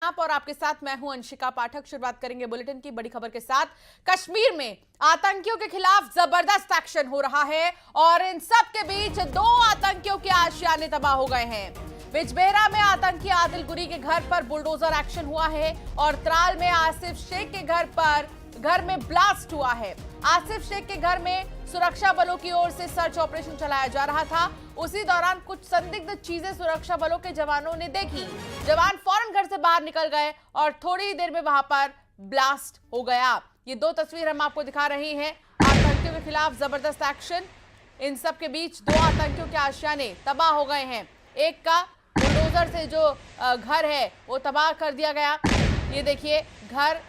आप और आपके साथ मैं हूं अंशिका पाठक। शुरुआत करेंगे बुलेटिन की बड़ी खबर के साथ। कश्मीर में आतंकियों के खिलाफ जबरदस्त एक्शन हो रहा है और इन सब के बीच दो आतंकियों के आशियाने तबाह हो गए हैं। बिजबेहरा में आतंकी आदिल गुरी के घर पर बुलडोजर एक्शन हुआ है और त्राल में आसिफ शेख के घर में ब्लास्ट हुआ है। आसिफ शेख के घर में सुरक्षा बलों की ओर से सर्च ऑपरेशन चलाया जा रहा था। उसी दौरान कुछ संदिग्ध चीजें सुरक्षा बलों के जवानों ने देखी। जवान फौरन घर से बाहर निकल गए और थोड़ी ही देर में वहां पर ब्लास्ट हो गया। ये दो तस्वीर हम आपको दिखा रहे हैं। आतंकियों के खिलाफ जबरदस्त एक्शन। इन सब के बीच दो आतंकियों के आशियाने तबाह हो गए हैं। एक का बुलडोजर से जो घर है वो तबाह कर दिया गया। ये देखिए, घर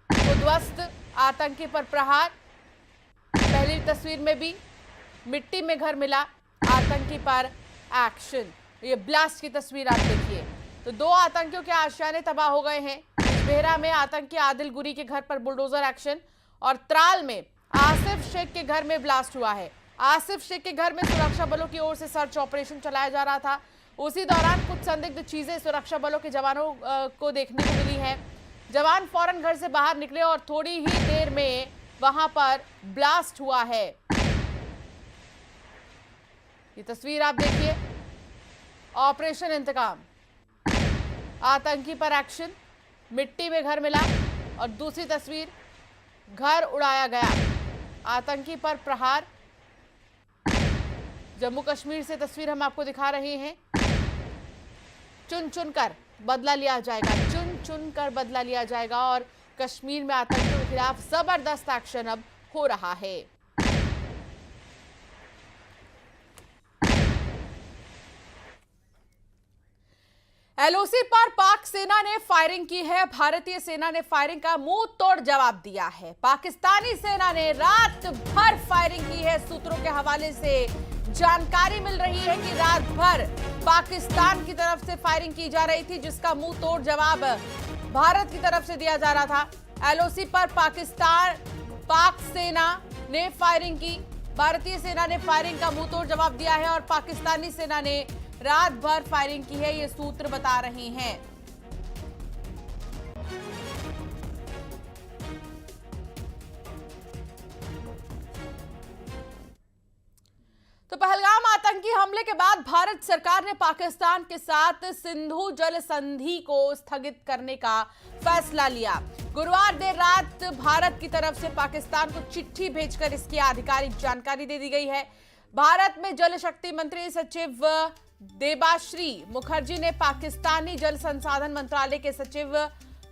उद्ध्वस्त, आतंकी पर प्रहार। पहली तस्वीर में भी मिट्टी में घर मिला, आतंकी पर एक्शन। ये ब्लास्ट की तस्वीर आप देखिए। तो दो आतंकियों के आशियाने तबाह हो गए हैं। बिजबेहरा में आतंकी आदिल गुरी के घर पर बुलडोजर एक्शन और त्राल में आसिफ शेख के घर में ब्लास्ट हुआ है। आसिफ शेख के घर में सुरक्षा बलों की ओर से सर्च ऑपरेशन चलाया जा रहा था। उसी दौरान कुछ संदिग्ध चीजें सुरक्षा बलों के जवानों को देखने को मिली है। जवान फौरन घर से बाहर निकले और थोड़ी ही देर में वहां पर ब्लास्ट हुआ है। ये तस्वीर आप देखिए। ऑपरेशन इंतकाम, आतंकी पर एक्शन, मिट्टी में घर मिला। और दूसरी तस्वीर, घर उड़ाया गया, आतंकी पर प्रहार। जम्मू कश्मीर से तस्वीर हम आपको दिखा रहे हैं। चुन चुन कर बदला लिया जाएगा, चुन चुन कर बदला लिया जाएगा और कश्मीर में आतंकियों के खिलाफ जबरदस्त एक्शन अब हो रहा है। एलओसी पर पाक सेना ने फायरिंग की है। भारतीय सेना ने फायरिंग का मुंह तोड़ जवाब दिया है। पाकिस्तानी सेना ने रात भर फायरिंग की है। सूत्रों के हवाले से जानकारी मिल रही है कि रात भर पाकिस्तान की तरफ से फायरिंग की जा रही थी, जिसका मुंह तोड़ जवाब भारत की तरफ से दिया जा रहा था। एलओसी पर पाक सेना ने फायरिंग की। भारतीय सेना ने फायरिंग का मुंह तोड़ जवाब दिया है और पाकिस्तानी सेना ने रात भर फायरिंग की है, ये सूत्र बता रहे हैं। तो पहलगाम आतंकी हमले के बाद भारत सरकार ने पाकिस्तान के साथ सिंधु जल संधि को स्थगित करने का फैसला लिया। गुरुवार देर रात भारत की तरफ से पाकिस्तान को चिट्ठी भेजकर इसकी आधिकारिक जानकारी दे दी गई है। भारत में जल शक्ति मंत्री सचिव देबाश्री मुखर्जी ने पाकिस्तानी जल संसाधन मंत्रालय के सचिव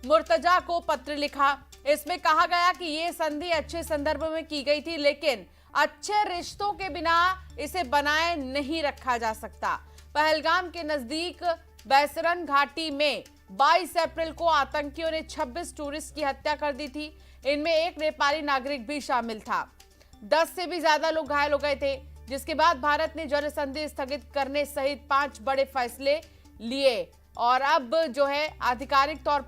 मुर्तजा को पत्र लिखा। इसमें कहा गया कि ये संधि अच्छे संदर्भ में की गई थी, लेकिन अच्छे रिश्तों के बिना इसे बनाए नहीं रखा जा सकता। पहलगाम के नजदीक बैसरन घाटी में 22 अप्रैल को आतंकियों ने 26 टूरिस्ट की हत्या कर दी थी। इनमें एक नेपाली नागरिक भी शामिल था। 10 से भी ज्यादा लोग घायल हो गए थे, जिसके बाद भारत ने जल संधि स्थगित करने सहित 5 बड़े फैसले लिए और अब जो है आधिकारिक तौर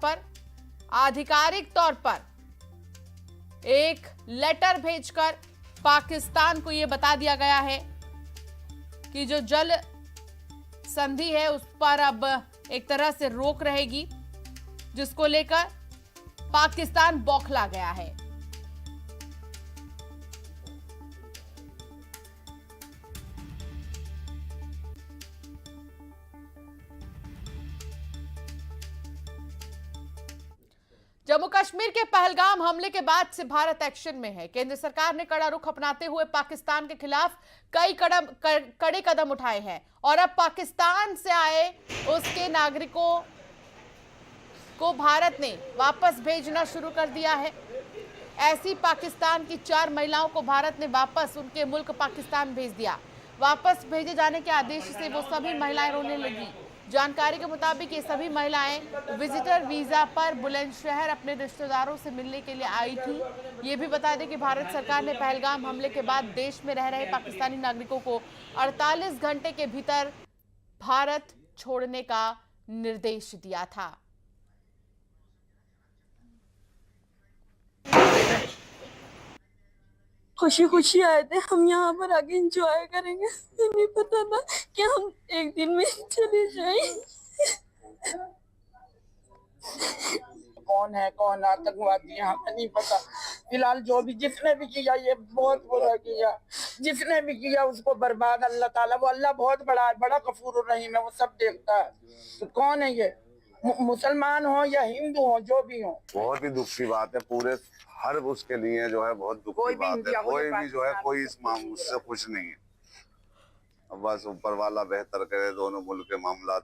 पर एक लेटर भेजकर पाकिस्तान को यह बता दिया गया है कि जो जल संधि है उस पर अब एक तरह से रोक रहेगी, जिसको लेकर पाकिस्तान बौखला गया है। जम्मू कश्मीर के पहलगाम हमले के बाद से भारत एक्शन में है। केंद्र सरकार ने कड़ा रुख अपनाते हुए पाकिस्तान के खिलाफ कई कड़े कदम उठाए हैं और अब पाकिस्तान से आए उसके नागरिकों को भारत ने वापस भेजना शुरू कर दिया है। ऐसी पाकिस्तान की 4 महिलाओं को भारत ने वापस उनके मुल्क पाकिस्तान भेज दिया। वापस भेजे जाने के आदेश से वो सभी महिलाएं रोने लगी। जानकारी के मुताबिक ये सभी महिलाएं विजिटर वीजा पर बुलंदशहर अपने रिश्तेदारों से मिलने के लिए आई थी। ये भी बता दें कि भारत सरकार ने पहलगाम हमले के बाद देश में रह रहे पाकिस्तानी नागरिकों को 48 घंटे के भीतर भारत छोड़ने का निर्देश दिया था। खुशी खुशी आए थे, हम यहाँ पर आके एंजॉय करेंगे। नहीं पता था कि हम एक दिन में चले जाएं। कौन है कौन आतंकवादी है हमें नहीं पता। फिलहाल जो भी जिसने भी किया ये बहुत बुरा किया, जिसने भी किया उसको बर्बाद अल्लाह ताला, वो अल्लाह बहुत बड़ा है, बड़ा गफूर रहीम है, वो सब देखता है। तो कौन है ये, मुसलमान हो या हिंदू हो, जो भी हो। बहुत ही दुख की बात है, पूरे हर उसके लिए जो है बहुत दुख की बात है। कोई भी जो है कोई इस मामले से खुश नहीं है। अब बस ऊपर वाला बेहतर करे, दोनों मुल्क के मामला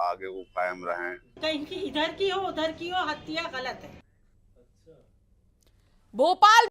आगे वो कायम रहें। कहीं की इधर की हो उधर की हो, हत्या गलत है। भोपाल